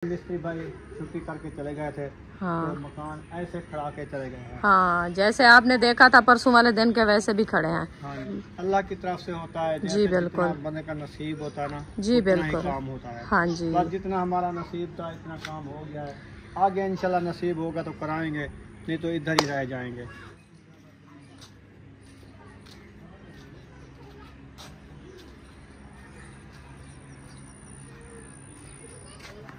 मिस्त्री भाई छुट्टी करके चले गए थे। हाँ। तो मकान ऐसे खड़ा के चले गए हैं। हाँ, जैसे आपने देखा था परसों वाले दिन के वैसे भी खड़े हैं। हाँ, अल्लाह की तरफ से होता है। जी बिल्कुल, बंदे का नसीब होता है ना, जी बिल्कुल, काम होता है। हाँ जी, बस जितना हमारा नसीब था इतना काम हो गया है। आगे इंशाल्लाह नसीब होगा तो कराएंगे, नहीं तो इधर ही रह जाएंगे।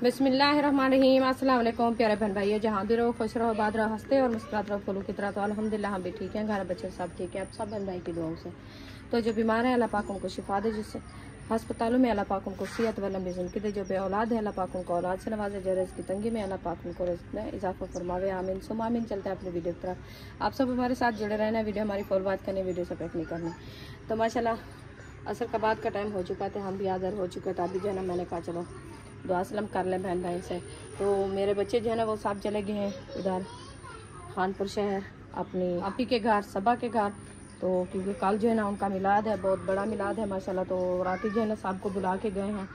बिस्मिल्लाहिर्रहमानिर्रहीम। अस्सलाम वालेकुम प्यारे बहन भाइयों, जहाँ भी रहो खुश रहो, बात रहो, हंसते और मुस्कुराते रहो फूलों की तरह। तो अल्हम्दुलिल्लाह हम भी ठीक हैं, घर बच्चे सब ठीक है, अब सब बहन भाई की दुआओं से। तो जो बीमार है अल्लाह पाक उनको शिफा दे, जिससे अस्पतालों में अल्लाह पाक उनको सेहत व लंबी ज़िंदगी दे। जो बे औलाद है अल्लाह पाक उनको औलाद से नवाजे, जो रिज़्क़ की तंगी में अल्लाह पाक उनको रिज़्क़ में इजाफा फरमावे, आमीन सुम आमीन। चलते हैं अपनी वीडियो की तरफ। आप सब हमारे साथ जुड़े रहना, वीडियो हमारी फॉलो बात करनी, वीडियो से पैक नहीं करनी। तो माशाल्लाह असर का बाद का टाइम हो चुका था, हम भी हाज़िर हो चुके थे। अभी जो है ना मैंने कहा चलो दुआ सलाम कर लें बहन भाई से। तो मेरे बच्चे जो है ना वो सब चले गए हैं उधर खानपुर शहर अपनी आपी के घर, सबा के घर। तो क्योंकि कल जो है ना उनका मिलाद है, बहुत बड़ा मिलाद है माशाल्लाह। तो रात जो है ना सबको बुला के गए हैं।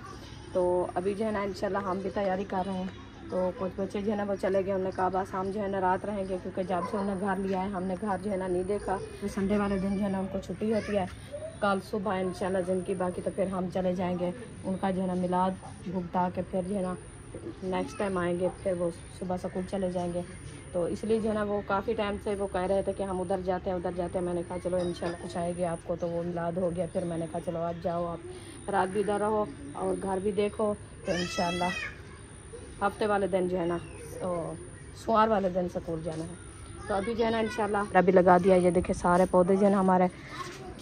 तो अभी जो है ना इंशाल्लाह हम भी तैयारी कर रहे हैं। तो कुछ बच्चे जो है ना वो चले गए, उन्होंने कहा बस हम जो है ना रात रहेंगे, क्योंकि जब से उन्होंने घर लिया है हमने घर जो है ना नहीं देखा। तो संडे वाले दिन जो है ना उनको छुट्टी होती है, कल सुबह इंशाल्लाह ज़िंदगी बाकी। तो फिर हम चले जाएंगे उनका जो है ना मिलाद भुगता के, फिर जो है ना नेक्स्ट टाइम आएंगे, फिर वो सुबह स्कूल चले जाएंगे। तो इसलिए जो है ना वो काफ़ी टाइम से वो कह रहे थे कि हम उधर जाते हैं उधर जाते हैं। मैंने कहा चलो इंशाल्लाह कुछ आएगी आपको। तो वो मिलाद हो गया, फिर मैंने कहा चलो आज जाओ, आप रात भी इधर रहो और घर भी देखो। तो इंशाल्लाह हफ्ते वाले दिन जो है ना सोमवार वाले दिन स्कूल जाना है। तो अभी जो है ना इंशाल्लाह अभी लगा दिया। ये देखे सारे पौधे जो है ना हमारे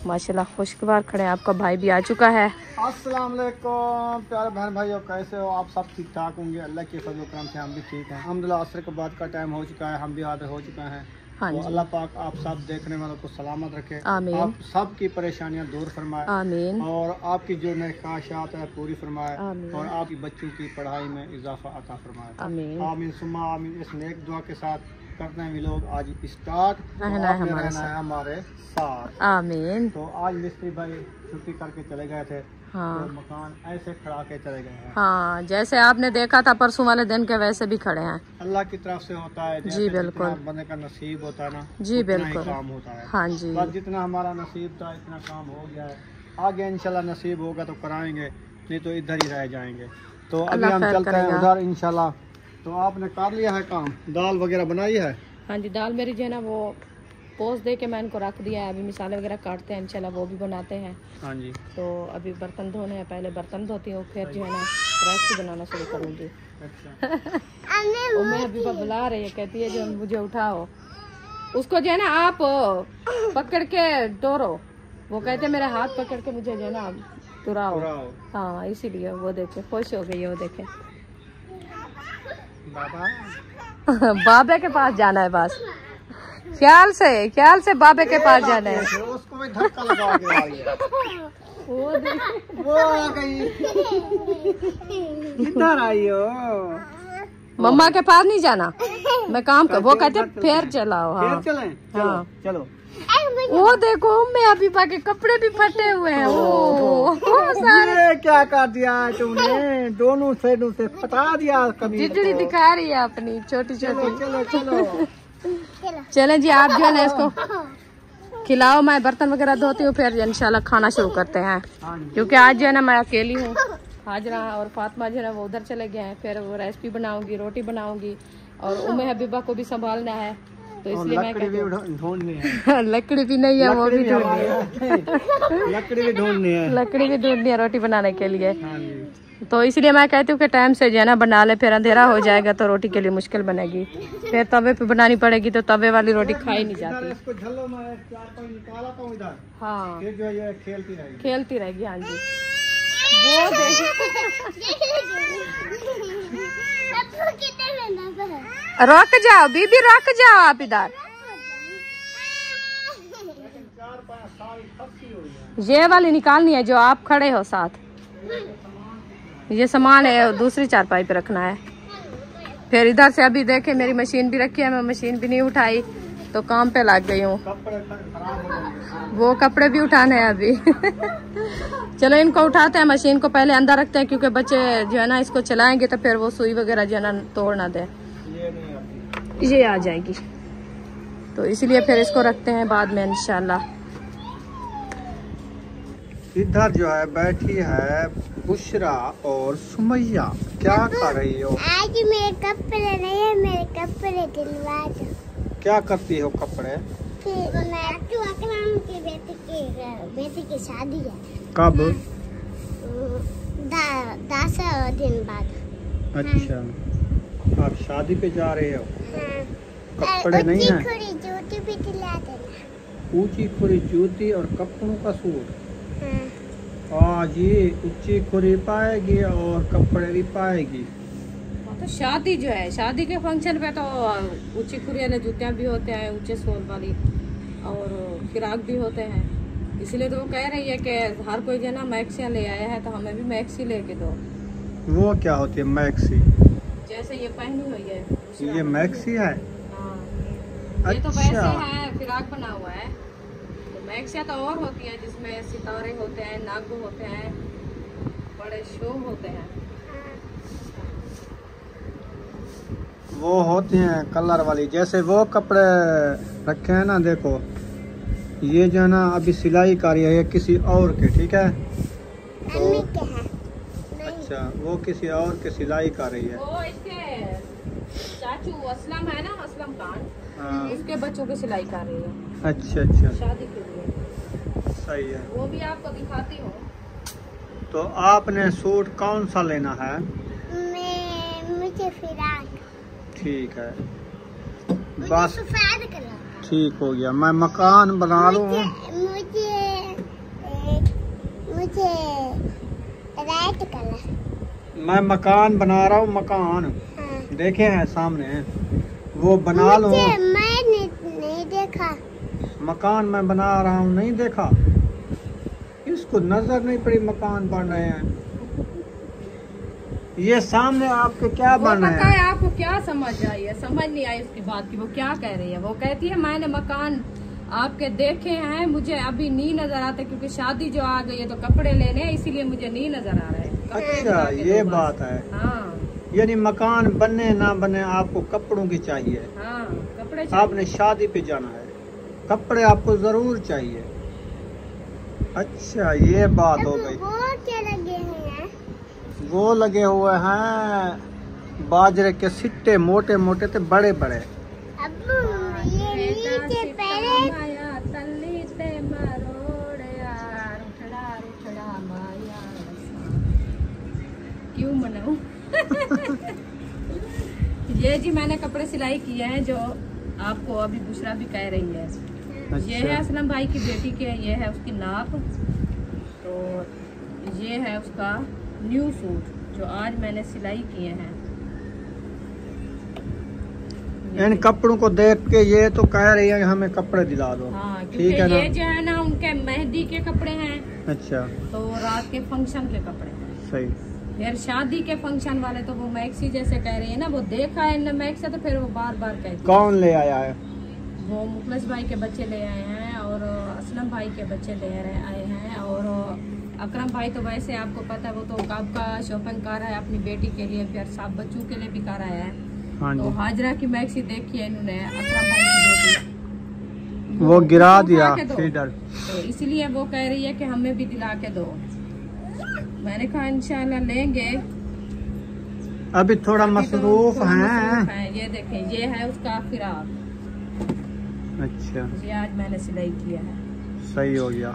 माशाल्लाह खुशगवार खड़े हैं। आपका भाई भी आ चुका है। अस्सलाम वालेकुम प्यारे बहन भाइयों, कैसे हो आप? सब ठीक ठाक होंगे, अल्लाह के फजल करम से हम भी ठीक हैं अल्हम्दुलिल्लाह। असर के बाद का टाइम हो चुका है, हम भी हाजिर हो चुके हैं। हाँ तो जी, अल्लाह पाक आप सब देखने वालों को सलामत रखे, आमीन, आप सब की परेशानियां दूर फरमाए, आमीन, और आपकी जो नए ख्वाहिशात है पूरी फरमाए, आमीन, और आपकी बच्चों की पढ़ाई में इजाफा अता फरमाए, आमीन, आमीन सुम्मा आमीन। इस नेक दुआ के साथ करते हैं लोग आज स्टार्ट। रहना है हमारे साथ, आमीन। तो आज मिस्त्री भाई छुट्टी करके चले गए थे। हाँ। तो मकान ऐसे खड़ा के चले गए हैं। हाँ, जैसे आपने देखा था परसों वाले दिन के वैसे भी खड़े हैं। अल्लाह की तरफ से होता है। जी बिल्कुल, बंदे का नसीब होता है ना, जी बिल्कुल, काम होता है। हाँ जी, बस जितना हमारा नसीब था इतना काम हो गया है। आगे इंशाल्लाह नसीब होगा तो कराएंगे, नहीं तो इधर ही रह जाएंगे। तो अभी हम चलते हैं उधर इंशाल्लाह। तो आपने कर लिया है काम, दाल वगैरह बनाई है? हाँ जी, दाल मेरी जो है ना वो पोस्ट दे के मैं इनको रख दिया है। अभी मिसाले वगैरह काटते हैं, इंशाल्लाह वो भी बनाते हैं। हाँ जी। तो अभी बर्तन धोने हैं, पहले बर्तन धोती हूँ, फिर जो है ना रेसिपी बनाना शुरू करूँगी। अच्छा। मैं अभी बुला रही है, कहती है जो मुझे उठाओ, उसको जो है ना आप पकड़ के डोरो। वो कहते मेरे हाथ पकड़ के मुझे जो है ना तुराओ। हाँ, इसीलिए वो देखे खुश हो गई है। वो देखे बाबे के पास जाना है, बस ख्याल से बाबे के पास जाना है। उसको भी धक्का लगा के आ गया। वो आ गई। किधर आई हो? मम्मा के पास नहीं जाना, मैं काम कर। वो कहते फिर चलाओ। हाँ चलें? हाँ चलो। वो देखो मैं अभी के कपड़े भी फटे हुए हैं। ओ सारे क्या कर दिया तुमने? दोनों साइडों से फटा दिया। कभी जिजड़ी दिखा रही है अपनी छोटी छोटी। चलो चलो चले जी, आप जो है ना इसको खिलाओ, मैं बर्तन वगैरह धोती हूँ, फिर इंशाल्लाह खाना शुरू करते हैं। क्योंकि आज जो है ना मैं अकेली हूँ। हाजरा और फातिमा जो है ना वो उधर चले गए हैं। फिर वो रेसिपी बनाऊंगी, रोटी बनाऊंगी, और उम्मे हबीबा को भी संभालना है। तो इसलिए मैं ढूंढनी है। लकड़ी भी नहीं है, वो भी ढूंढनी है। लकड़ी भी ढूंढनी है, लकड़ी भी ढूंढनी है रोटी बनाने के लिए। तो इसलिए मैं कहती हूँ कि टाइम से जो है ना बना ले, फिर अंधेरा हो जाएगा तो रोटी के लिए मुश्किल बनेगी। फिर तवे पे बनानी पड़ेगी, तो तवे वाली रोटी खाई नहीं जाती। हाँ, फिर जो ये खेलती रहेगी। हाँ जी, वो रुक जाओ बीबी, रुक जाओ आप इधर। ये वाली निकालनी है जो आप खड़े हो साथ। ये सामान है दूसरी चारपाई पे रखना है। फिर इधर से अभी देखे मेरी मशीन भी रखी है, मैं मशीन भी नहीं उठाई। तो काम पे लग गई हूँ। कपड़े खराब हो जाएंगे। वो कपड़े भी उठाने हैं अभी। चलो इनको उठाते हैं, मशीन को पहले अंदर रखते हैं क्योंकि बच्चे जो है ना इसको चलाएंगे तो फिर वो सुई वगैरह जो है ना तोड़ ना दे। ये नहीं आती। ये आ जाएगी तो इसलिए फिर इसको रखते हैं बाद में इंशाल्लाह। इधर जो है बैठी है बुशरा और सुमैया। क्या कर रही हो? आज मेरे कपड़े नहीं है, मेरे कपड़े दिलवा दो। क्या करती हो कपड़े? मैं अकरम की बेटी की शादी है। कब? 10 दिन बाद। अच्छा, आप शादी पे जा रहे हो? हाँ। कपड़े नहीं है? जूती भी दिला देना। ऊंची खुरी जूती और कपड़ों का सूट। हाँ। आज ये ऊंची खुरी पाएगी और कपड़े भी पाएगी। तो शादी जो है, शादी के फंक्शन पे तो ऊंची खुरी वाले जूतियाँ भी होते हैं, ऊंचे सोल वाली, और फिराक भी होते हैं। इसलिए तो वो कह रही है कि हर कोई जो है ना मैक्सियाँ ले आया है तो हमें भी मैक्सी लेके दो। वो क्या होती है मैक्सी? जैसे ये पहनी हुई है ये मैक्सी है? हाँ। ये तो वैसे है, फिराक बना हुआ है। तो मैक्सियाँ तो और होती है जिसमें सितारे होते हैं, नाग होते हैं, बड़े शो होते हैं। वो होती हैं कलर वाली। जैसे वो कपड़े रखे हैं ना, देखो ये जो है ना अभी सिलाई कर रही है ये किसी और के, ठीक है? तो अम्मी के है। अच्छा, वो किसी और के सिलाई कर रही है। वो इसके चाचू असलम है ना, असलम खान, हाँ। उसके बच्चों की सिलाई कर रही है अच्छा अच्छा, शादी के लिए। सही है। वो भी आपको दिखाती हूँ। तो आपने सूट कौन सा लेना है? मुझे फिराक। ठीक है, मुझे बस सफेद कलर। ठीक हो गया। मैं मकान बना लूँ। मुझे रेड कलर। मैं मकान बना रहा हूँ, मकान हाँ। देखे हैं सामने, वो बना लूँ। मैंने नहीं देखा। मकान मैं बना रहा हूँ, नहीं देखा? इसको नजर नहीं पड़ी मकान बन रहे हैं। ये सामने आपके क्या बन रहे पता है हैं? आपको क्या समझ आई है? समझ नहीं आई उसकी बात की। वो क्या कह रही है? वो कहती है मैंने मकान आपके देखे हैं, मुझे अभी नहीं नजर आता क्योंकि शादी जो आ गई है तो कपड़े लेने हैं, इसीलिए मुझे नहीं नजर आ रहे हैं। अच्छा, ये बात है। हाँ यानी मकान बनने ना बने आपको कपड़ों की चाहिए। हाँ, कपड़े चाहिए। आपने शादी पे जाना है, कपड़े आपको जरूर चाहिए। अच्छा, ये बात हो गई। वो क्या लगे हैं? वो लगे हुए हैं बाजरे के सिट्टे, मोटे मोटे थे, बड़े बड़े। अब्बू ये नीचे पहले क्यों मनाऊं? ये जी मैंने कपड़े सिलाई किए हैं जो आपको अभी बुशरा भी कह रही है। अच्छा। ये है असलम भाई की बेटी के, ये है उसकी नाप, तो ये है उसका न्यू सूट जो आज मैंने सिलाई किए हैं। इन कपड़ों को देख के ये तो कह रही है कि हमें कपड़े दिला दो। हाँ, ठीक क्योंकि है ना? ये जो है ना उनके मेहंदी के कपड़े हैं, अच्छा, तो रात के फंक्शन के कपड़े हैं। सही। फिर शादी के फंक्शन वाले तो वो मैक्सी जैसे कह रही है ना, वो देखा है इनने मैक्सी, तो फिर वो बार बार कहती है। कौन ले आया है? वो मुखलिस भाई के बच्चे ले आए हैं और असलम भाई के बच्चे ले आए हैं, और अकरम भाई तो वैसे आपको पता है वो तो कब का शॉपिंग कर रहा है अपनी बेटी के लिए, फिर सब बच्चों के लिए भी कर रहा है। हाँ तो जी। हाजरा की मैक्सी देखी है इन्होंने, अकरम भाई की बेटी, वो गिरा उसको दिया उठा के दो। इधर। तो इसलिए वो कह रही है कि हमें भी दिला के दो। मैंने कहा इंशाल्लाह लेंगे, अभी थोड़ा अभी तो मसरूफ थोड़ा हैं। मसरूफ हैं। ये देखें, ये है उसका फिराक, अच्छा, ये आज मैंने सिलाई किया है। सही हो गया।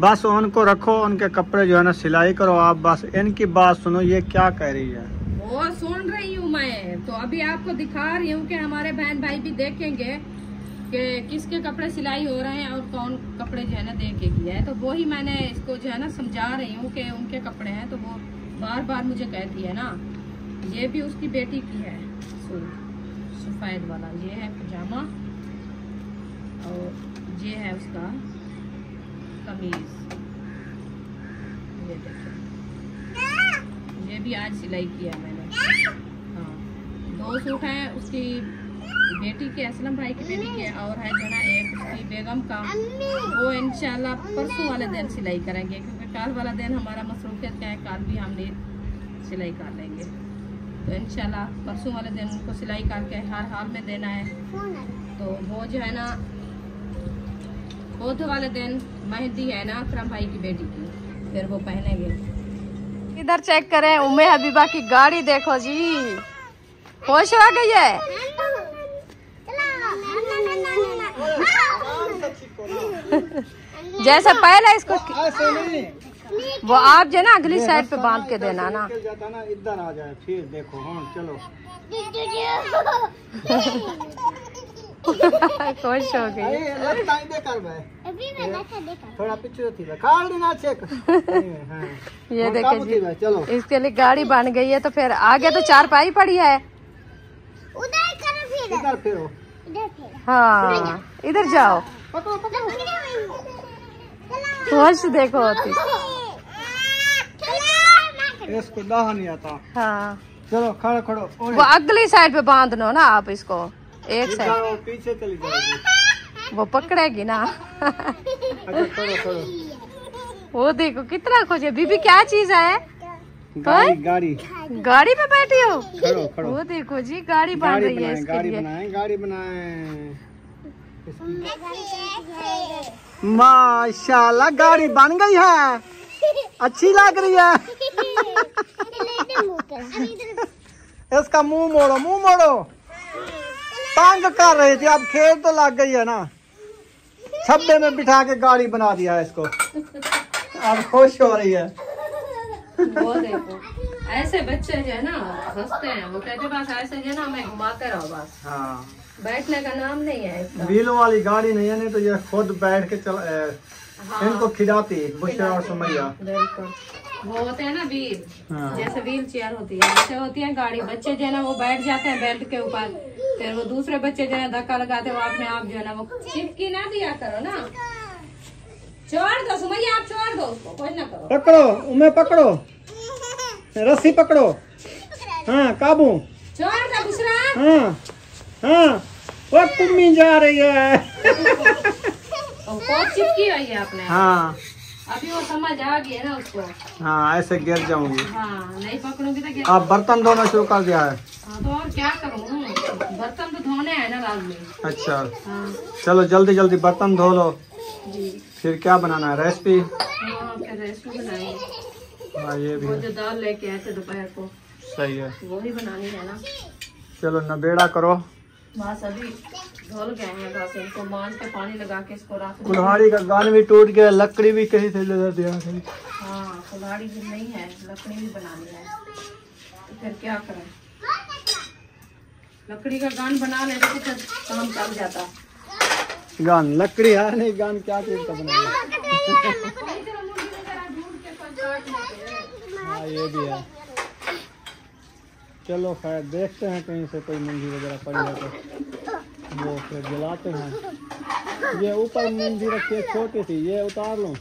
बस उनको रखो, उनके कपड़े जो है ना सिलाई करो आप। बस इनकी बात सुनो, ये क्या कह रही है? वो सुन रही हूँ मैं, तो अभी आपको दिखा रही हूँ कि हमारे बहन भाई भी देखेंगे कि किसके कपड़े सिलाई हो रहे हैं और कौन कपड़े जो है ना दे के किया है। तो वो ही मैंने इसको जो है ना समझा रही हूँ कि उनके कपड़े हैं, तो वो बार बार मुझे कहती है ना। ये भी उसकी बेटी की है सूट सफेद वाला, ये है पजामा और ये है उसका कमीज। ये देखिए, ये भी आज सिलाई किया मैंने। हाँ, 2 सूट हैं उसकी बेटी के, असलम भाई की बेटी के, और है जो ना एक उसकी बेगम का, वो इंशाल्लाह परसों वाले दिन सिलाई करेंगे, क्योंकि कल वाला दिन हमारा मसरूफियत का है, कल भी हमने सिलाई कर लेंगे। तो इंशाल्लाह परसों वाले दिन उनको सिलाई करके हर हाल में देना है। तो वो जो है ना बुध वाले दिन मेहंदी है ना अकरम भाई की बेटी की, फिर वो पहनेंगे। इधर चेक करें उम्मे हबीबा की गाड़ी, देखो जी खुश हो गई है। जैसे पहले इसको वो आप जो ना अगली साइड पे बांध के देना ना, इधर आ जाए फिर देखो। हाँ चलो खुश हो गई। थोड़ा पीछे थी चेक। ये देखिए जी, चलो इसके लिए गाड़ी बन गई है। तो फिर आगे तो चारपाई पड़ी है, इधर फिरो। हाँ इधर जाओ, खुश देखो होती। इसको डाहा नहीं आता। हाँ चलो खड़ो खड़ो। वो अगली साइड पे बांध लो ना आप इसको, एक साइड पीछे चली जाएगी, वो पकड़ेगी ना। अच्छा खड़ो खड़ो। वो देखो कितना खुश है। बीबी क्या चीज है? गाड़ी गाड़ी गाड़ी पे बैठी हो? खड़ो खड़ो। वो देखो जी गाड़ी बन रही है इसके गाड़ी लिए। बनाए गाड़ी बनाए। माशाल्लाह गाड़ी बन गई है, अच्छी लग रही है। इसका मुंह मोड़ो, मुंह मोड़ो। तंग कर रही थी, अब खेल तो लग गई है ना। छब्बे में बिठा के गाड़ी बना दिया है इसको, अब खुश हो रही है। वो देखो ऐसे बच्चे जो है ना हंसते हैं, वो कहते बस ऐसे जो है ना हमें घुमाते रहो बस। हाँ बैठने का नाम नहीं है इसका। व्हीलों वाली गाड़ी नहीं है, नहीं तो ये खुद बैठ के चल इनको खिलाती बुशरा और सुमैया। बिल्कुल वो होते हैं ना व्हील, हाँ। जैसे व्हील चेयर होती है वैसे होती है गाड़ी। बच्चे जो है ना वो बैठ जाते हैं बेल्ट के ऊपर, फिर वो दूसरे बच्चे जो है धक्का लगाते हैं, वो अपने आप जो है ना वो चिपकी ना दिया करो ना। छोड़ दो सुमैया, आप छोड़ दो उसको, कुछ ना करो। पकड़ो उन्हें, पकड़ो रस्सी पकड़ो। हाँ काबू। छोड़ दो बुशरा। हाँ हाँ वो कुम्मी जा रही है। बहुत चिपकी हुई है आपने। हाँ अभी वो समझ आ गई है ना उसको। हाँ ऐसे गिर जाऊंगी। हाँ नहीं पकड़ोगी तो गिर। आप बर्तन धोना शुरू कर दिया है? हाँ तो और क्या करूँ, बर्तन तो धोने हैं ना लाजमी। अच्छा हाँ चलो जल्दी जल्दी बर्तन धो लो, जी। फिर क्या बनाना है? रेसिपी? हाँ फिर रेसिपी बनाएंगे। हाँ ये भी वो है। जो दाल लेके आए थे दोपहर को, सही है। वो ही बनानी है ना। चलो नबेड़ा करो। बस अभी धुल गए हैं, बस इनको मांझ के पानी लगा के इसको रख देंगे। कुल्हाड़ी का गान भी टूट गया, लकड़ी भी कहीं से ले दिया। हाँ कुल्हाड़ी भी नहीं है, लकड़ी भी बनानी है, तो फिर क्या करें। लकड़ी का गान बना लेते तो फिर काम चल जाता। गान लकड़ी है नहीं, गान क्या चीज का बनाया? हाँ ये भी है। चलो खैर देखते हैं कहीं से कोई मुंगी वगैरह पड़ी है तो वो फिर जलाते हैं। ये ऊपर मुंगी रखी है छोटी सी, ये उतार लूँ?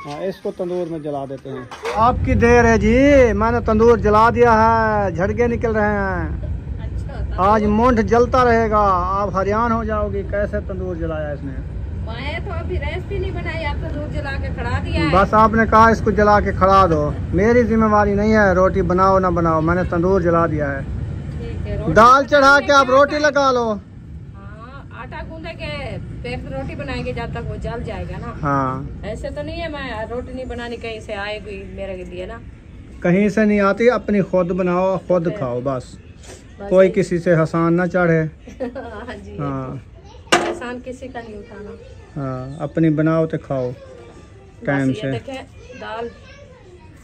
हाँ इसको तंदूर में जला देते हैं। आपकी देर है जी, मैंने तंदूर जला दिया है, झड़के निकल रहे हैं। आज मुंड जलता रहेगा, आप हरियान हो जाओगी। कैसे तंदूर जलाया इसने? मैं तो अभी रेसिपी नहीं बनाई, आप तंदूर जला के खड़ा दिया है। बस आपने कहा इसको जला के खड़ा दो, मेरी जिम्मेवारी नहीं है रोटी बनाओ ना बनाओ, मैंने तंदूर जला दिया है। ठीक है, दाल चढ़ा के आप रोटी लगा लो। हाँ आटा गूंदे के फिर रोटी बनाएंगे, जब तक वो जल जाएगा ना। हाँ ऐसे तो नहीं है मैं रोटी नहीं बनानी, कहीं से आएगी मेरे लिए ना। कहीं से नहीं आती, अपनी खुद बनाओ खुद खाओ बस, कोई किसी से हसान ना चढ़े। हाँ जी, हाँ एहसान किसी का नहीं उठाना। हाँ अपनी बनाओ तो खाओ टाइम से। देखें दाल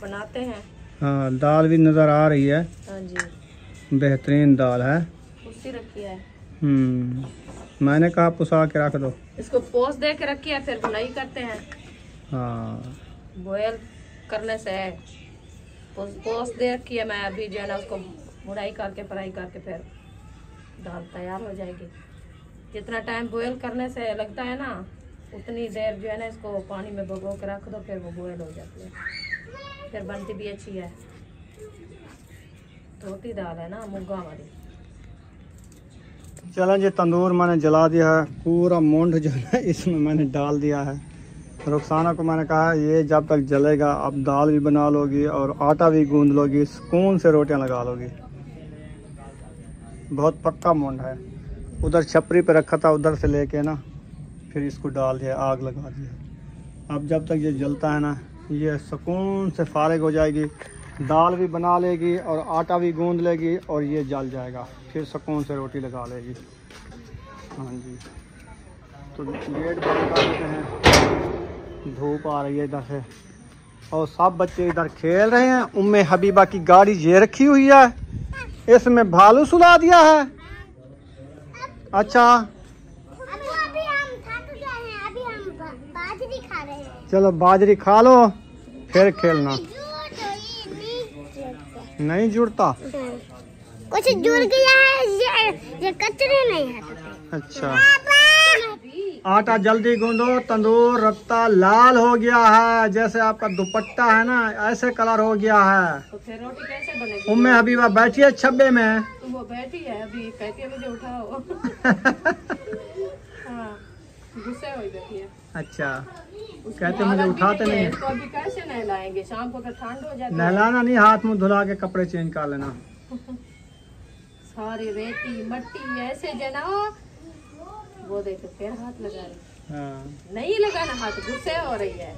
बनाते हैं। हाँ दाल भी नज़र आ रही है, हाँ जी बेहतरीन दाल है। कुर्सी रखी है, मैंने कहा पुसा के रख दो। इसको पोस दे के रखी है, फिर बुनाई करते हैं। हाँ बॉयल करने से पोस दे रखी है मैं, अभी जो है ना उसको बुनाई करके फ्राई करके फिर दाल तैयार हो जाएगी। जितना टाइम बॉयल करने से लगता है ना, उतनी देर जो है ना इसको पानी में भिगो के रख दो, फिर वो बॉयल हो जाती है, फिर बनती भी अच्छी है। धोती दाल है ना मुगा वाली। चलो जी, तंदूर मैंने जला दिया है, पूरा मुंड जो है इसमें मैंने डाल दिया है। रुखसाना को मैंने कहा ये जब तक जलेगा अब दाल भी बना लोगी और आटा भी गूंद लोगी, सुकून से रोटियां लगा लोगी। बहुत पक्का मुंड है। उधर छपरी पे रखा था, उधर से लेके ना फिर इसको डाल दिया, आग लगा दिया। अब जब तक ये जलता है ना, ये सुकून से फारिग हो जाएगी, दाल भी बना लेगी और आटा भी गूंद लेगी और ये जल जाएगा, फिर सुकून से रोटी लगा लेगी। हाँ जी, तो गेट बंद कर देते हैं, धूप आ रही है इधर से और सब बच्चे इधर खेल रहे हैं। उम्मे हबीबा की गाड़ी ये रखी हुई है, इसमें भालू सुला दिया है। अच्छा अभी हम थक गए हैं, अभी हम बाजरी खा रहे हैं। चलो बाजरी खा लो फिर खेलना। नहीं जुड़ता, कुछ जुड़ गया है, ये कचरे नहीं है। अच्छा, आटा जल्दी गूंदो, तंदूर रत्ता लाल हो गया है, जैसे आपका दुपट्टा है ना ऐसे कलर हो गया है। तो फिर रोटी कैसे बनेगी? उम्मे हबीबा बैठी है छब्बे में। तो वो बैठी है अभी, कहती है मुझे उठाओ। हाँ, गुस्से हुई बैठी है। अच्छा, कहते मुझे उठाते नहीं है। इसको अभी कैसे नहलाएंगे? शाम को फिर ठंड हो जाती है। नहलाना नहीं, हाथ मुंह धुला के कपड़े चेंज कर लेना। सारी रेती मट्टी ऐसे जना, वो देखो फिर हाथ लगा रही। हाँ। नहीं लगाना हाथ, गुस्से हो रही है।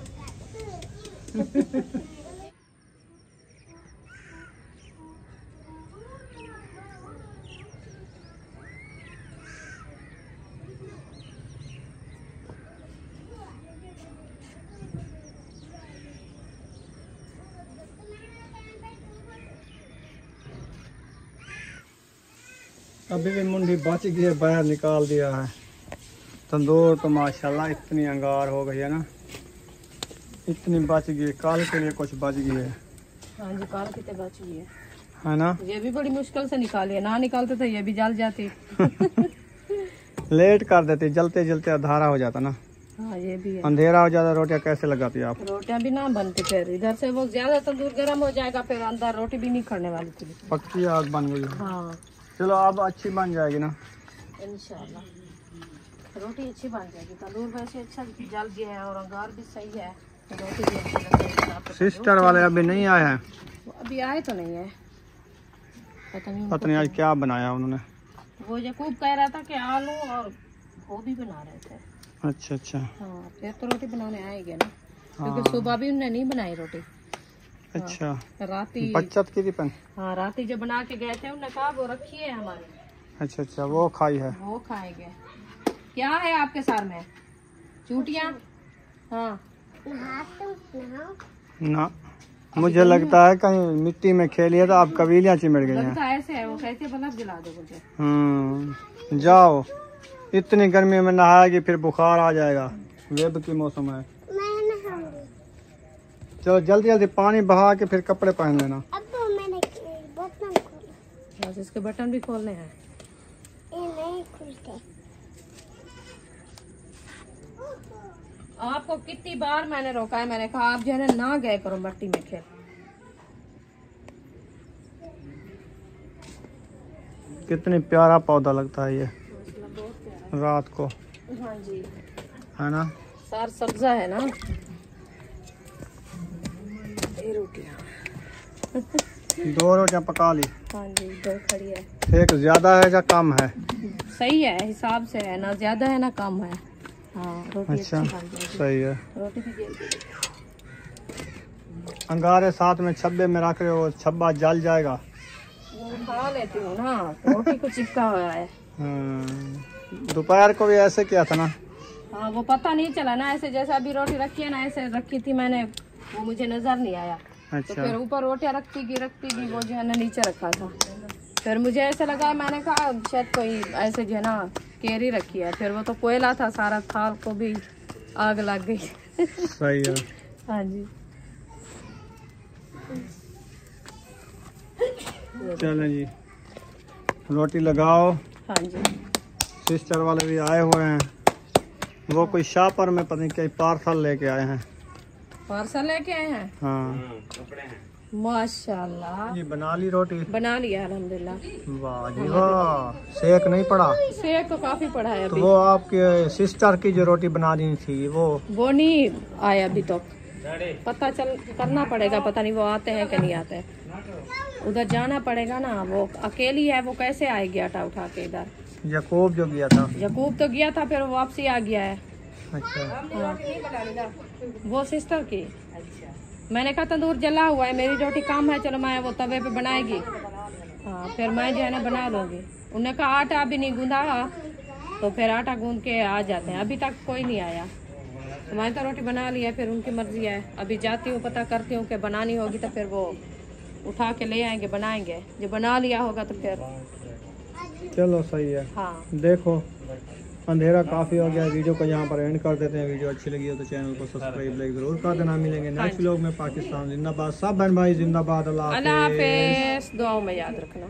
अभी भी मुंडी बच गई है, बाहर निकाल दिया है। तंदूर तो माशाल्लाह इतनी अंगार हो गई है ना, इतनी बच गई, कल के लिए कुछ बच गई है। हाँ जी, काल कितने बच गई है ना। ये भी बड़ी मुश्किल से निकाली है, ना निकालते तो ये भी जल जाती। लेट कर देती, जलते जलते अंधारा हो जाता ना। हाँ ये भी है, अंधेरा हो जाता। रोटियां कैसे लगाती आप? रोटियां भी ना बनती, फिर इधर से वो ज्यादा तंदूर गर्म हो जाएगा, फिर अंदर रोटी भी नहीं खड़ने वाली थी। पक्की आग बन गई। हाँ चलो अब अच्छी बन जाएगी ना इंशाल्लाह, रोटी अच्छी बन जाएगी। तंदूर वैसे अच्छा जल गया है और अंगार भी सही है, रोटी भी अच्छी लगेगी। सिस्टर वाले अभी नहीं आए हैं? अभी आए तो नहीं है, पता नहीं आज क्या बनाया उन्होंने। वो यकूब कह रहा था कि आलू और गोभी बना रहे थे। अच्छा अच्छा। हाँ, फिर तो रोटी बनाने आएंगे ना, क्योंकि सुबह भी उन्होंने नहीं बनाई रोटी। अच्छा, राती बचत की थी पन। हाँ, राती जब बना के गए थे उन्होंने कहा वो रखी है हमारी। अच्छा अच्छा, वो खाई है, वो खाएंगे। क्या है आपके सर में? चूटियाँ? हाँ ना, मुझे लगता है कहीं मिट्टी में खेलिए तो आप कबीलियाँ चिमड़ गई हैं। लगता ऐसे है, वो कहते हैं बल्ब जला दो मुझे। जाओ, इतनी गर्मी में नहाएगी फिर बुखार आ जाएगा, वेब की मौसम है। चलो जल्दी जल्दी पानी बहा के फिर कपड़े पहन लेना। अब तो मैंने बटन खोला। बस इसके बटन भी खोलने हैं। ये नहीं खुलते। आपको कितनी बार मैंने रोका है, मैंने कहा आप जो है ना गए करो मट्टी में खेल। कितनी प्यारा पौधा लगता है ये रात को। हाँ जी, है ना, सार सब्जा है ना। ये रोटियाँ 2 रोटियां पका ली। हाँ जी, 2 खड़ी है। एक ज्यादा है या कम है? सही है, हिसाब से है, ना ज्यादा है ना कम है। हाँ, रोटी अच्छा अच्छी बन जाएगी। सही है। रोटी भी जल्दी। अंगारे साथ में छब्बे में रख रहे हो, छब्बा जल जाएगा। वो खा लेती हूँ ना, रोटी को चिपका हुआ है। दोपहर को भी ऐसे किया था ना। हाँ, वो पता नहीं चला ना, ऐसे जैसे अभी रोटी रखी है ना ऐसे रखी थी मैंने, वो मुझे नजर नहीं आया। अच्छा। तो फिर ऊपर रोटियां रखती गई, वो जो है ना नीचे रखा था। फिर मुझे ऐसे लगा, मैंने कहा शायद कोई ऐसे जो है ना केरी रखी है, फिर वो तो कोयला था सारा, थाल को भी आग लग गई। सही है। हाँ जी, चलो जी, रोटी लगाओ। हाँ जी, सिस्टर वाले भी आए हुए हैं, वो कोई शापर में पता नहीं कहीं पार्सल लेके आए हैं। पार्सल लेके आए हैं। हाँ, माशाल्लाह। ये बना ली रोटी? बना लिया अल्हम्दुलिल्लाह। वाह जी वाह। सेक नहीं पड़ा? सेक तो काफी पड़ा है तो अभी। वो आपके सिस्टर की जो रोटी बना दी थी वो नहीं आया अभी तक, पता चल करना पड़ेगा, पता नहीं वो आते हैं कि नहीं आते हैं। उधर जाना पड़ेगा ना, वो अकेली है, वो कैसे आएगी आटा उठा के इधर। यकूब जो गया था? यकूब तो गया था, फिर वो वापसी आ गया है। अच्छा। हाँ। वो सिस्टर की। मैंने कहा तंदूर जला हुआ है, मेरी रोटी कम है, चलो मैं वो तवे पे बनाएगी। हाँ, फिर मैं जो है ना बना लूँगी। उन्होंने कहा आटा अभी नहीं गूंदा, तो फिर आटा गूंद के आ जाते हैं। अभी तक कोई नहीं आया, तो मैंने तो रोटी बना ली है, फिर उनकी मर्जी है। अभी जाती हूँ, पता करती हूँ कि बनानी होगी तो फिर वो उठा के ले आएंगे, बनाएंगे। जो बना लिया होगा तो फिर चलो सही है। हाँ, देखो अंधेरा काफ़ी हो गया है, वीडियो को यहाँ पर एंड कर देते हैं। वीडियो अच्छी लगी हो तो चैनल को सब्सक्राइब लाइक जरूर कर देना। मिलेंगे नेक्स्ट व्लॉग में। पाकिस्तान जिंदाबाद, सब बहन भाई जिंदाबाद। अल्लाह अल्लाह हाफिज़। हाफिज़। दुआओं में याद रखना।